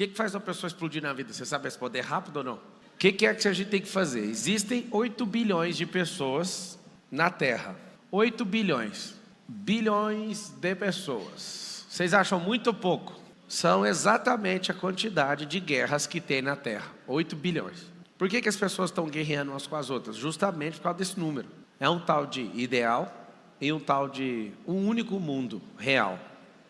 que faz uma pessoa explodir na vida? Você sabe responder rápido ou não? O que é que a gente tem que fazer? Existem 8 bilhões de pessoas na Terra. 8 bilhões. Bilhões de pessoas. Vocês acham muito ou pouco? São exatamente a quantidade de guerras que tem na Terra. 8 bilhões. Por que as pessoas estão guerreando umas com as outras? Justamente por causa desse número. É um tal de ideal e um tal de um único mundo real.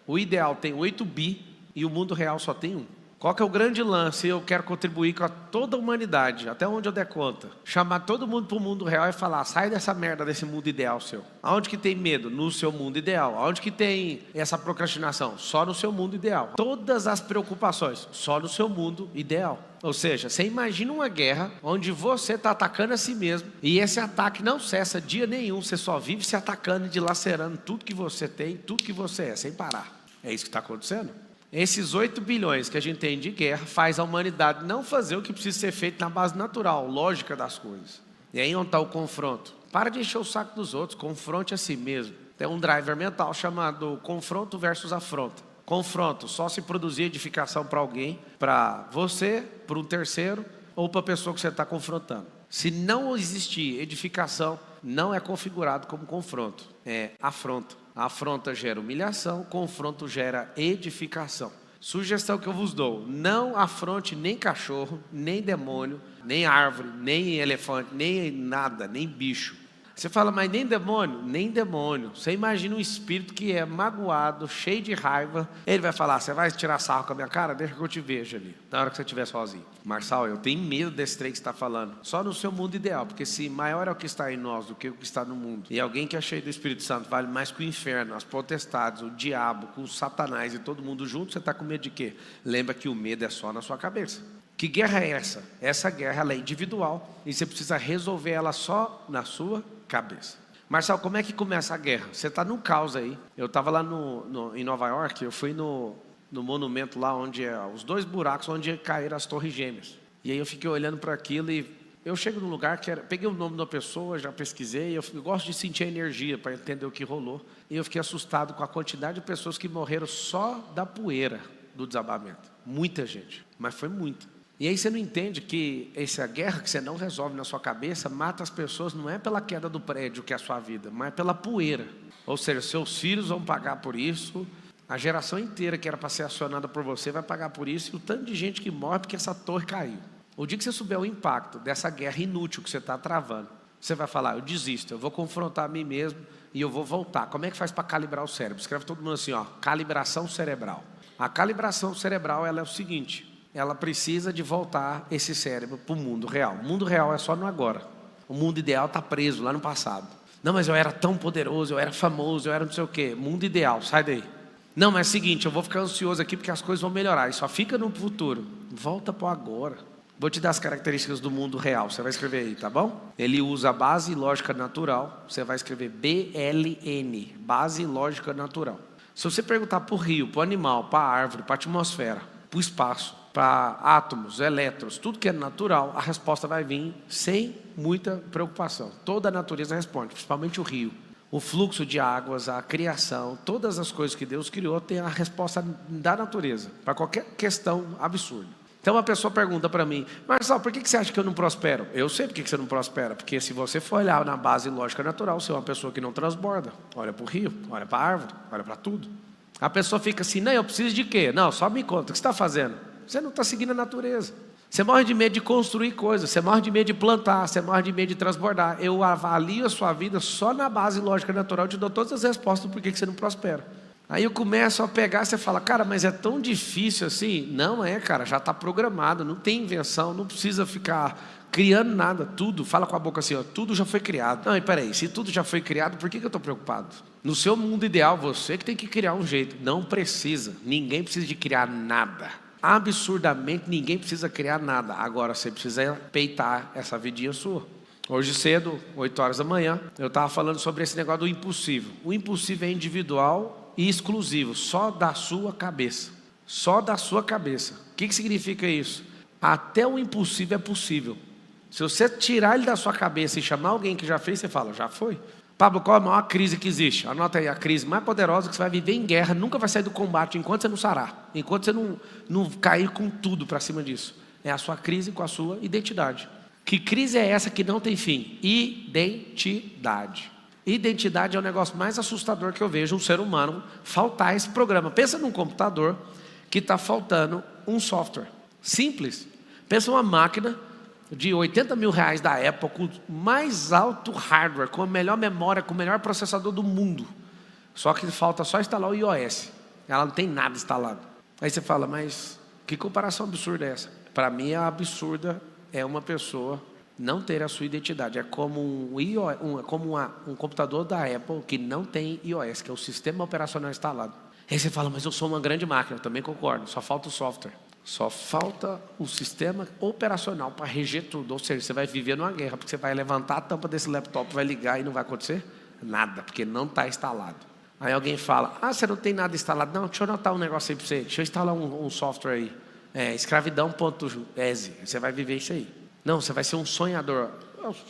O ideal tem 8 bi e o mundo real só tem 1. Qual que é o grande lance? Eu quero contribuir com toda a humanidade, até onde eu der conta. Chamar todo mundo para o mundo real e falar, sai dessa merda desse mundo ideal seu. Aonde que tem medo? No seu mundo ideal. Aonde que tem essa procrastinação? Só no seu mundo ideal. Todas as preocupações, só no seu mundo ideal. Ou seja, você imagina uma guerra onde você está atacando a si mesmo e esse ataque não cessa dia nenhum, você só vive se atacando e dilacerando tudo que você tem, tudo que você é, sem parar. É isso que está acontecendo? Esses 8 bilhões que a gente tem de guerra faz a humanidade não fazer o que precisa ser feito na base natural, lógica das coisas. E aí onde está o confronto? Para de encher o saco dos outros, confronte a si mesmo. Tem um driver mental chamado confronto versus afronta. Confronto, só se produzir edificação para alguém, para você, para um terceiro ou para a pessoa que você está confrontando. Se não existir edificação, não é configurado como confronto, é afronta. A afronta gera humilhação, confronto gera edificação. Sugestão que eu vos dou, não afronte nem cachorro, nem demônio, nem árvore, nem elefante, nem nada, nem bicho. Você fala, mas nem demônio? Nem demônio. Você imagina um espírito que é magoado, cheio de raiva. Ele vai falar, você vai tirar sarro com a minha cara? Deixa que eu te veja ali, na hora que você estiver sozinho. Marçal, eu tenho medo desse trem que você está falando. Só no seu mundo ideal, porque se maior é o que está em nós do que o que está no mundo. E alguém que é cheio do Espírito Santo vale mais que o inferno, as potestades, o diabo, com o Satanás e todo mundo junto, você está com medo de quê? Lembra que o medo é só na sua cabeça. Que guerra é essa? Essa guerra ela é individual e você precisa resolver ela só na sua cabeça. Marcelo, como é que começa a guerra? Você está num caos aí. Eu estava lá em Nova York, eu fui no monumento lá onde os 2 buracos onde caíram as torres gêmeas. E aí eu fiquei olhando para aquilo e eu chego num lugar que peguei o nome da pessoa, já pesquisei, eu gosto de sentir a energia para entender o que rolou. E eu fiquei assustado com a quantidade de pessoas que morreram só da poeira do desabamento. Muita gente, mas foi muita. E aí você não entende que essa guerra que você não resolve na sua cabeça mata as pessoas não é pela queda do prédio que é a sua vida, mas pela poeira. Ou seja, seus filhos vão pagar por isso, a geração inteira que era para ser acionada por você vai pagar por isso, e o tanto de gente que morre porque essa torre caiu. O dia que você souber o impacto dessa guerra inútil que você está travando, você vai falar, eu desisto, eu vou confrontar a mim mesmo e eu vou voltar. Como é que faz para calibrar o cérebro? Escreve todo mundo assim, ó, calibração cerebral. A calibração cerebral ela é o seguinte, ela precisa de voltar esse cérebro para o mundo real. O mundo real é só no agora. O mundo ideal está preso lá no passado. Não, mas eu era tão poderoso, eu era famoso, eu era não sei o quê. Mundo ideal, sai daí. Não, mas é o seguinte, eu vou ficar ansioso aqui porque as coisas vão melhorar. E só fica no futuro. Volta para o agora. Vou te dar as características do mundo real. Você vai escrever aí, tá bom? Ele usa a base lógica natural. Você vai escrever BLN, base lógica natural. Se você perguntar para o rio, para o animal, para a árvore, para a atmosfera, para o espaço, para átomos, elétrons, tudo que é natural, a resposta vai vir sem muita preocupação. Toda a natureza responde, principalmente o rio. O fluxo de águas, a criação, todas as coisas que Deus criou tem a resposta da natureza, para qualquer questão absurda. Então a pessoa pergunta para mim, Marcelo, por que você acha que eu não prospero? Eu sei por que você não prospera, porque se você for olhar na base lógica natural, você é uma pessoa que não transborda. Olha para o rio, olha para a árvore, olha para tudo. A pessoa fica assim, não, eu preciso de quê? Não, só me conta, o que você está fazendo? Você não está seguindo a natureza. Você morre de medo de construir coisas, você morre de medo de plantar, você morre de medo de transbordar. Eu avalio a sua vida só na base lógica natural, eu te dou todas as respostas do porquê que você não prospera. Aí eu começo a pegar, você fala, cara, mas é tão difícil assim? Não é, cara, já está programado, não tem invenção, não precisa ficar criando nada, tudo, fala com a boca assim, ó, tudo já foi criado. Não, e peraí, se tudo já foi criado, por que eu estou preocupado? No seu mundo ideal, você que tem que criar um jeito, não precisa, ninguém precisa de criar nada. Absurdamente ninguém precisa criar nada. Agora você precisa peitar essa vidinha sua. Hoje cedo, 8 horas da manhã, eu estava falando sobre esse negócio do impossível. O impossível é individual e exclusivo, só da sua cabeça. Só da sua cabeça. O que significa isso? Até o impossível é possível. Se você tirar ele da sua cabeça e chamar alguém que já fez, você fala, já foi. Pablo, qual é a maior crise que existe? Anota aí, a crise mais poderosa que você vai viver em guerra, nunca vai sair do combate enquanto você não sarar, enquanto você não cair com tudo para cima disso. É a sua crise com a sua identidade. Que crise é essa que não tem fim? Identidade. Identidade é o negócio mais assustador que eu vejo um ser humano faltar esse programa. Pensa num computador que está faltando um software simples. Pensa uma máquina de 80 mil reais da Apple, com o mais alto hardware, com a melhor memória, com o melhor processador do mundo. Só que falta só instalar o iOS. Ela não tem nada instalado. Aí você fala, mas que comparação absurda é essa? Para mim, a absurda é uma pessoa não ter a sua identidade. É como um computador da Apple que não tem iOS, que é o sistema operacional instalado. Aí você fala, mas eu sou uma grande máquina. Eu também concordo, só falta o software. Só falta o sistema operacional para reger tudo. Ou seja, você vai viver numa guerra, porque você vai levantar a tampa desse laptop, vai ligar e não vai acontecer nada, porque não está instalado. Aí alguém fala, você não tem nada instalado. Não, deixa eu anotar um negócio aí para você. Deixa eu instalar um software aí. Escravidão.exe. Você vai viver isso aí. Não, você vai ser um sonhador.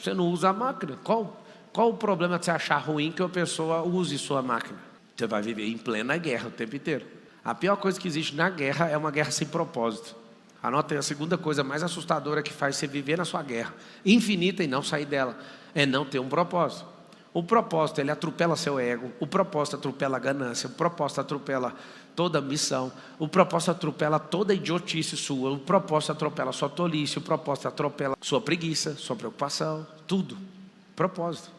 Você não usa a máquina. Qual o problema de você achar ruim que a pessoa use sua máquina? Você vai viver em plena guerra o tempo inteiro. A pior coisa que existe na guerra é uma guerra sem propósito. Anota aí, a segunda coisa mais assustadora que faz você viver na sua guerra infinita e não sair dela é não ter um propósito. O propósito, ele atropela seu ego. O propósito atropela a ganância. O propósito atropela toda a missão. O propósito atropela toda a idiotice sua. O propósito atropela a sua tolice. O propósito atropela a sua preguiça, sua preocupação, tudo. Propósito.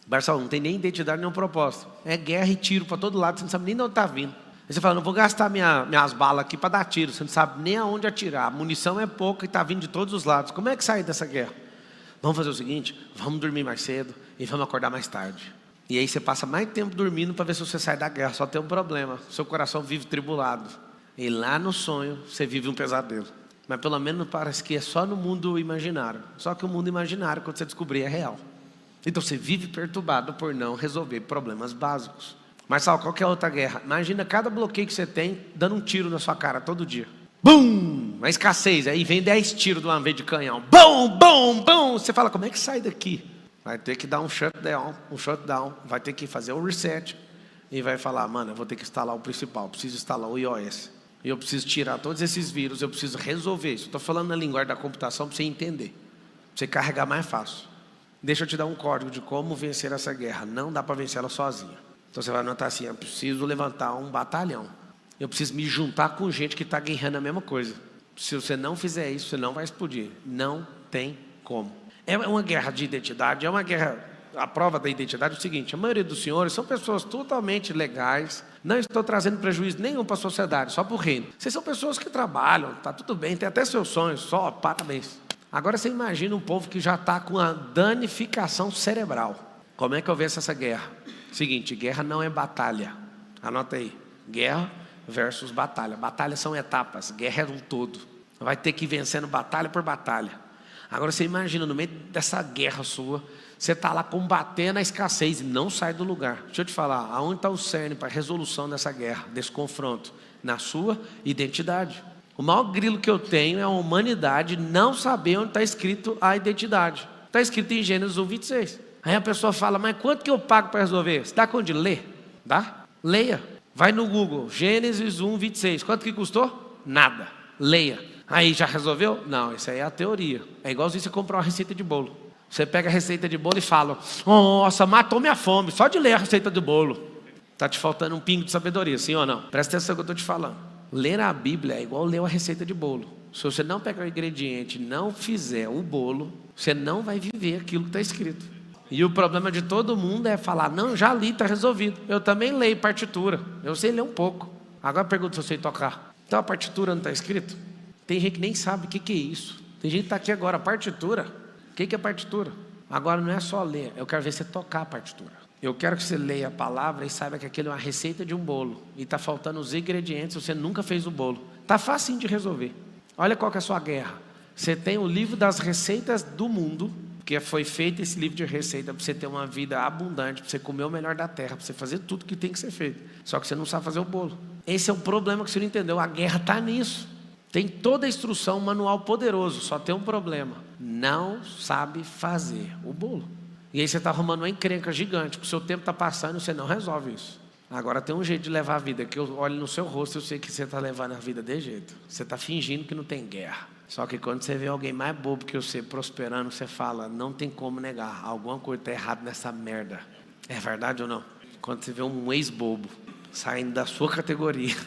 Barcelona não tem nem identidade, nem um propósito. É guerra e tiro para todo lado, você não sabe nem de onde está vindo. Aí você fala, não vou gastar minhas balas aqui para dar tiro. Você não sabe nem aonde atirar. A munição é pouca e está vindo de todos os lados. Como é que sai dessa guerra? Vamos fazer o seguinte, vamos dormir mais cedo e vamos acordar mais tarde. E aí você passa mais tempo dormindo para ver se você sai da guerra. Só tem um problema, seu coração vive tribulado. E lá no sonho você vive um pesadelo. Mas pelo menos parece que é só no mundo imaginário. Só que o mundo imaginário, quando você descobrir, é real. Então você vive perturbado por não resolver problemas básicos. Mas sabe, qual que é a outra guerra? Imagina cada bloqueio que você tem dando um tiro na sua cara todo dia. Bum! A escassez, aí vem 10 tiros de uma vez de canhão. Bum, bum, bum! Você fala, como é que sai daqui? Vai ter que dar um shutdown, vai ter que fazer um reset. E vai falar, mano, eu vou ter que instalar o principal, preciso instalar o iOS. E eu preciso tirar todos esses vírus, eu preciso resolver isso. Estou falando na linguagem da computação para você entender. Para você carregar mais fácil. Deixa eu te dar um código de como vencer essa guerra. Não dá para vencer ela sozinho. Então você vai anotar assim, eu preciso levantar um batalhão. Eu preciso me juntar com gente que está guerreando a mesma coisa. Se você não fizer isso, você não vai explodir. Não tem como. É uma guerra de identidade, é uma guerra... A prova da identidade é o seguinte, a maioria dos senhores são pessoas totalmente legais, não estão trazendo prejuízo nenhum para a sociedade, só para o reino. Vocês são pessoas que trabalham, está tudo bem, tem até seus sonhos, só parabéns. Agora você imagina um povo que já está com a danificação cerebral. Como é que eu venço essa guerra? Seguinte, guerra não é batalha. Anota aí, guerra versus batalha. Batalhas são etapas, guerra é um todo. Vai ter que ir vencendo batalha por batalha. Agora você imagina, no meio dessa guerra sua, você está lá combatendo a escassez e não sai do lugar. Deixa eu te falar, aonde está o cerne para a resolução dessa guerra, desse confronto? Na sua identidade. O maior grilo que eu tenho é a humanidade não saber onde está escrito a identidade. Está escrito em Gênesis 1:26. Aí a pessoa fala, mas quanto que eu pago para resolver? Você dá conta de ler? Dá? Leia. Vai no Google, Gênesis 1:26. Quanto que custou? Nada. Leia. Aí já resolveu? Não, isso aí é a teoria. É igualzinho você comprar uma receita de bolo. Você pega a receita de bolo e fala, nossa, matou minha fome, só de ler a receita do bolo. Está te faltando um pingo de sabedoria, sim ou não? Presta atenção no que eu estou te falando. Ler a Bíblia é igual ler a receita de bolo. Se você não pegar o ingrediente e não fizer o bolo, você não vai viver aquilo que está escrito. E o problema de todo mundo é falar, não, já li, está resolvido. Eu também leio partitura, eu sei ler um pouco. Agora pergunta se eu sei tocar. Então a partitura não está escrito? Tem gente que nem sabe o que é isso. Tem gente que está aqui agora, partitura. O que é partitura? Agora não é só ler, eu quero ver você tocar a partitura. Eu quero que você leia a palavra e saiba que aquilo é uma receita de um bolo. E está faltando os ingredientes, você nunca fez o bolo. Está facinho de resolver. Olha qual que é a sua guerra. Você tem o livro das receitas do mundo, porque foi feito esse livro de receita para você ter uma vida abundante, para você comer o melhor da terra, para você fazer tudo que tem que ser feito. Só que você não sabe fazer o bolo. Esse é o problema que você não entendeu. A guerra está nisso. Tem toda a instrução, um manual poderoso, só tem um problema. Não sabe fazer o bolo. E aí você está arrumando uma encrenca gigante, porque o seu tempo está passando e você não resolve isso. Agora tem um jeito de levar a vida, que eu olho no seu rosto e eu sei que você está levando a vida de jeito. Você está fingindo que não tem guerra. Só que quando você vê alguém mais bobo que você prosperando, você fala, não tem como negar, alguma coisa está errada nessa merda. É verdade ou não? Quando você vê um ex-bobo saindo da sua categoria,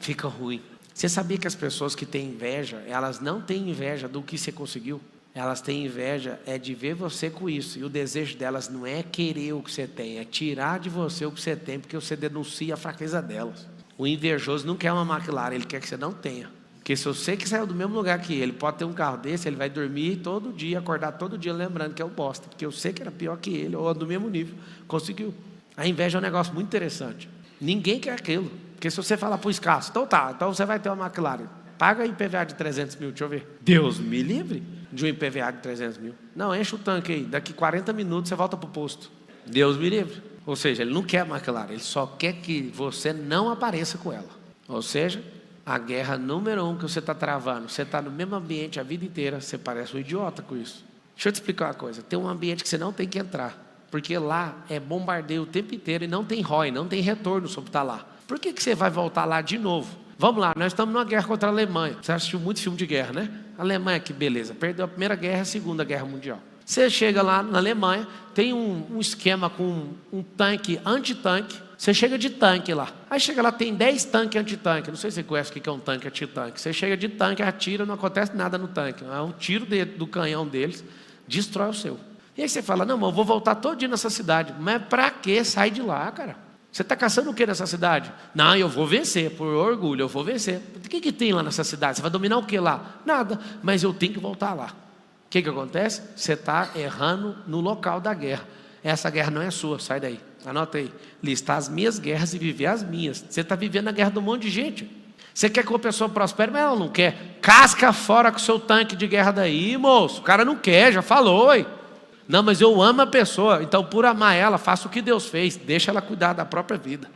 fica ruim. Você sabia que as pessoas que têm inveja, elas não têm inveja do que você conseguiu? Elas têm inveja de ver você com isso. E o desejo delas não é querer o que você tem, é tirar de você o que você tem, porque você denuncia a fraqueza delas. O invejoso não quer uma McLaren, ele quer que você não tenha. Porque se você que saiu do mesmo lugar que ele pode ter um carro desse, ele vai dormir todo dia, acordar todo dia lembrando que é o bosta. Porque eu sei que era pior que ele, ou do mesmo nível, conseguiu. A inveja é um negócio muito interessante. Ninguém quer aquilo. Porque se você falar para o escasso, então você vai ter uma McLaren. Paga IPVA de 300 mil, deixa eu ver. Deus me livre de um IPVA de 300 mil. Não, enche o tanque aí. Daqui 40 minutos você volta para o posto. Deus me livre. Ou seja, ele não quer a McLaren. Ele só quer que você não apareça com ela. Ou seja, a guerra número 1 que você está travando. Você está no mesmo ambiente a vida inteira. Você parece um idiota com isso. Deixa eu te explicar uma coisa. Tem um ambiente que você não tem que entrar. Porque lá é bombardeio o tempo inteiro e não tem ROI, não tem retorno sobre estar lá. Por que você vai voltar lá de novo? Vamos lá, nós estamos numa guerra contra a Alemanha. Você assistiu muito filme de guerra, né? Alemanha, que beleza. Perdeu a Primeira Guerra e a Segunda Guerra Mundial. Você chega lá na Alemanha, tem um esquema com um tanque, antitanque. Você chega de tanque lá. Aí chega lá, tem 10 tanques antitanque. Não sei se você conhece o que é um tanque antitanque. Você chega de tanque, atira, não acontece nada no tanque. É um tiro do canhão deles, destrói o seu. E aí você fala, não, mas eu vou voltar todo dia nessa cidade. Mas pra quê? Sai de lá, cara. Você está caçando o que nessa cidade? Não, eu vou vencer, por orgulho, eu vou vencer. O que tem lá nessa cidade? Você vai dominar o que lá? Nada, mas eu tenho que voltar lá. O que acontece? Você está errando no local da guerra. Essa guerra não é sua, sai daí. Anota aí. Listar as minhas guerras e viver as minhas. Você está vivendo a guerra de um monte de gente. Você quer que uma pessoa prospere, mas ela não quer. Casca fora com o seu tanque de guerra daí, moço. O cara não quer, já falou, hein? Não, mas eu amo a pessoa, então por amar ela, faça o que Deus fez, deixa ela cuidar da própria vida.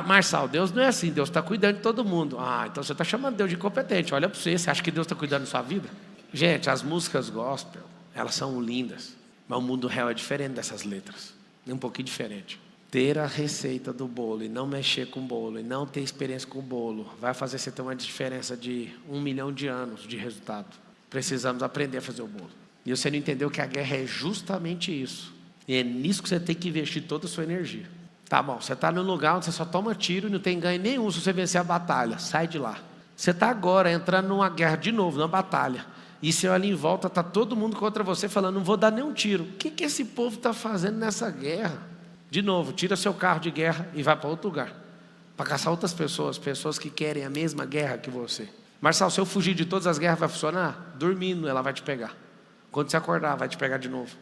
Marçal, Deus não é assim, Deus está cuidando de todo mundo. Ah, então você está chamando Deus de incompetente, olha para você acha que Deus está cuidando da sua vida? Gente, as músicas gospel, elas são lindas, mas o mundo real é diferente dessas letras, é um pouquinho diferente. Ter a receita do bolo e não mexer com o bolo, e não ter experiência com o bolo, vai fazer você ter uma diferença de 1 milhão de anos de resultado. Precisamos aprender a fazer o bolo. E você não entendeu que a guerra é justamente isso. E é nisso que você tem que investir toda a sua energia. Tá bom, você está num lugar onde você só toma tiro e não tem ganho nenhum se você vencer a batalha. Sai de lá. Você está agora entrando numa guerra de novo, numa batalha. E você olha em volta, está todo mundo contra você falando, não vou dar nenhum tiro. O que esse povo está fazendo nessa guerra? De novo, tira seu carro de guerra e vai para outro lugar. Para caçar outras pessoas, pessoas que querem a mesma guerra que você. Marçal, se eu fugir de todas as guerras vai funcionar? Dormindo, ela vai te pegar. Quando você acordar, vai te pegar de novo.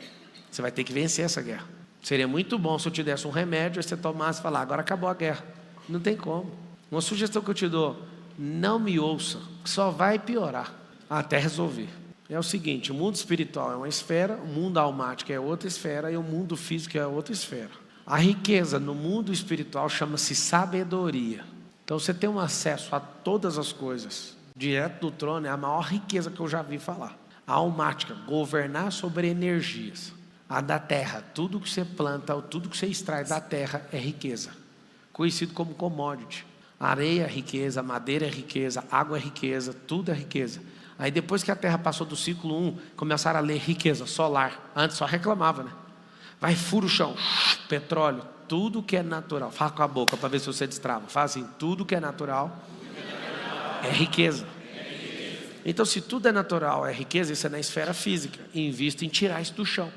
Você vai ter que vencer essa guerra. Seria muito bom se eu te desse um remédio, e você tomasse e falar, agora acabou a guerra. Não tem como. Uma sugestão que eu te dou, não me ouça, só vai piorar até resolver. É o seguinte, o mundo espiritual é uma esfera, o mundo almático é outra esfera e o mundo físico é outra esfera. A riqueza no mundo espiritual chama-se sabedoria. Então você tem um acesso a todas as coisas. Direto do trono é a maior riqueza que eu já vi falar. A almática, governar sobre energias. A da terra, tudo que você planta, tudo que você extrai da terra é riqueza. Conhecido como commodity. Areia é riqueza, madeira é riqueza, água é riqueza, tudo é riqueza. Aí depois que a terra passou do ciclo 1, começaram a ler riqueza solar. Antes só reclamava, né? Vai, fura o chão, petróleo, tudo que é natural. Fala com a boca para ver se você destrava. Fala assim, tudo que é natural é riqueza. Então, se tudo é natural, é riqueza, isso é na esfera física. Invista em tirar isso do chão.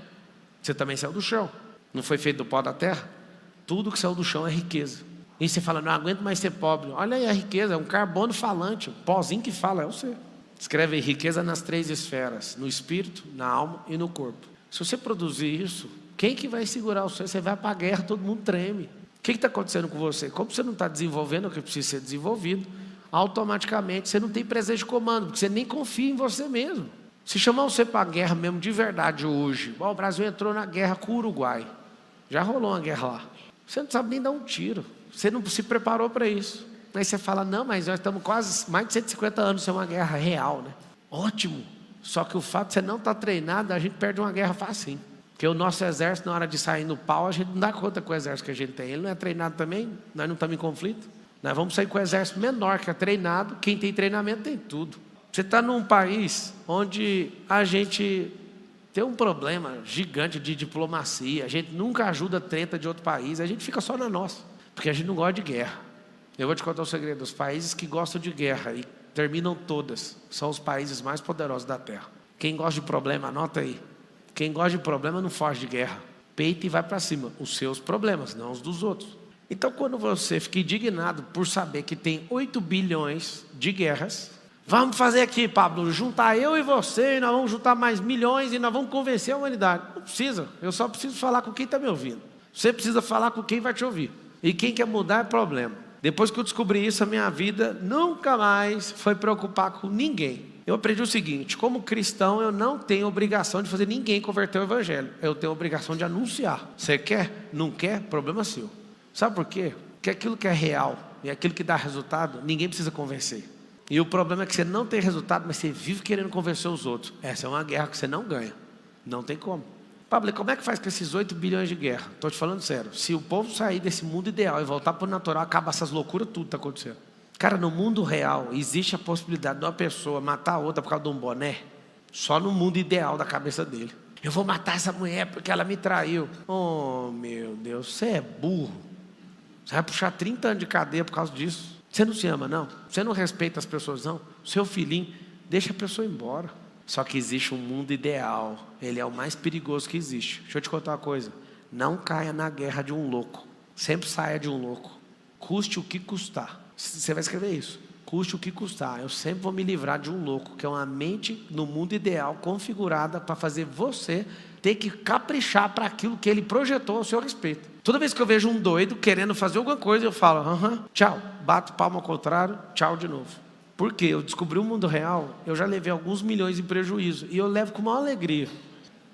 Você também saiu do chão. Não foi feito do pó da terra? Tudo que saiu do chão é riqueza. E você fala, não aguento mais ser pobre. Olha aí a riqueza, é um carbono falante. O pozinho que fala é você. Escreve aí, riqueza nas 3 esferas. No espírito, na alma e no corpo. Se você produzir isso, quem que vai segurar você? Você vai para a guerra, todo mundo treme. O que está acontecendo com você? Como você não está desenvolvendo o que precisa ser desenvolvido, automaticamente você não tem presença de comando, porque você nem confia em você mesmo. Se chamar você para a guerra mesmo de verdade hoje, o Brasil entrou na guerra com o Uruguai, já rolou uma guerra lá, você não sabe nem dar um tiro, você não se preparou para isso. Aí você fala, não, mas nós estamos quase mais de 150 anos sem uma guerra real, né? Ótimo, só que o fato de você não estar treinado, a gente perde uma guerra facinho. Porque o nosso exército, na hora de sair no pau, a gente não dá conta com o exército que a gente tem. Ele não é treinado também, nós não estamos em conflito. Nós vamos sair com o exército menor, que é treinado. Quem tem treinamento tem tudo. Você está num país onde a gente tem um problema gigante de diplomacia. A gente nunca ajuda a treta de outro país. A gente fica só na nossa, porque a gente não gosta de guerra. Eu vou te contar um segredo. Os países que gostam de guerra e terminam todas são os países mais poderosos da Terra. Quem gosta de problema, anota aí. Quem gosta de problema não foge de guerra. Peita e vai para cima. Os seus problemas, não os dos outros. Então, quando você fica indignado por saber que tem 8 bilhões de guerras, vamos fazer aqui, Pablo, juntar eu e você, e nós vamos juntar mais milhões e nós vamos convencer a humanidade. Não precisa, eu só preciso falar com quem está me ouvindo. Você precisa falar com quem vai te ouvir. E quem quer mudar é problema. Depois que eu descobri isso, a minha vida nunca mais foi preocupar com ninguém. Eu aprendi o seguinte: como cristão, eu não tenho obrigação de fazer ninguém converter ao evangelho. Eu tenho obrigação de anunciar. Você quer? Não quer? Problema seu. Sabe por quê? Porque aquilo que é real e aquilo que dá resultado, ninguém precisa convencer. E o problema é que você não tem resultado, mas você vive querendo convencer os outros. Essa é uma guerra que você não ganha. Não tem como. Pablo, como é que faz com esses 8 bilhões de guerra? Estou te falando sério. Se o povo sair desse mundo ideal e voltar para o natural, acaba essas loucuras, tudo está acontecendo. Cara, no mundo real, existe a possibilidade de uma pessoa matar a outra por causa de um boné? Só no mundo ideal da cabeça dele. Eu vou matar essa mulher porque ela me traiu. Oh, meu Deus, você é burro. Você vai puxar 30 anos de cadeia por causa disso. Você não se ama, não? Você não respeita as pessoas, não? Seu filhinho, deixa a pessoa embora. Só que existe um mundo ideal. Ele é o mais perigoso que existe. Deixa eu te contar uma coisa. Não caia na guerra de um louco. Sempre saia de um louco. Custe o que custar. Você vai escrever isso. Custe o que custar. Eu sempre vou me livrar de um louco, que é uma mente no mundo ideal, configurada para fazer você ter que caprichar para aquilo que ele projetou ao seu respeito. Toda vez que eu vejo um doido querendo fazer alguma coisa, eu falo, tchau, bato palma ao contrário, tchau de novo. Por quê? Eu descobri o mundo real, eu já levei alguns milhões em prejuízo, e eu levo com maior alegria.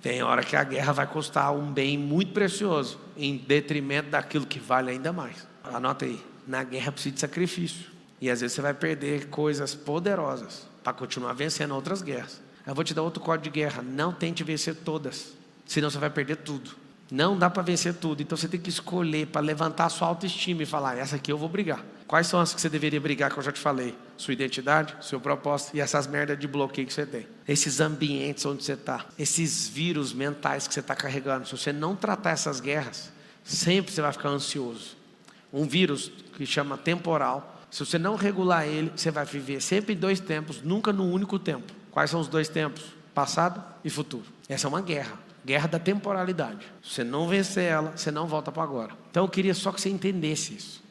Tem hora que a guerra vai custar um bem muito precioso, em detrimento daquilo que vale ainda mais. Anota aí, na guerra precisa de sacrifício, e às vezes você vai perder coisas poderosas, para continuar vencendo outras guerras. Eu vou te dar outro código de guerra, não tente vencer todas, senão você vai perder tudo. Não dá para vencer tudo, então você tem que escolher para levantar a sua autoestima e falar, essa aqui eu vou brigar. Quais são as que você deveria brigar, que eu já te falei? Sua identidade, seu propósito e essas merdas de bloqueio que você tem. Esses ambientes onde você está, esses vírus mentais que você está carregando. Se você não tratar essas guerras, sempre você vai ficar ansioso. Um vírus que chama temporal, se você não regular ele, você vai viver sempre em 2 tempos, nunca num único tempo. Quais são os 2 tempos? Passado e futuro. Essa é uma guerra. Guerra da temporalidade. Se você não vencer ela, você não volta para agora. Então eu queria só que você entendesse isso.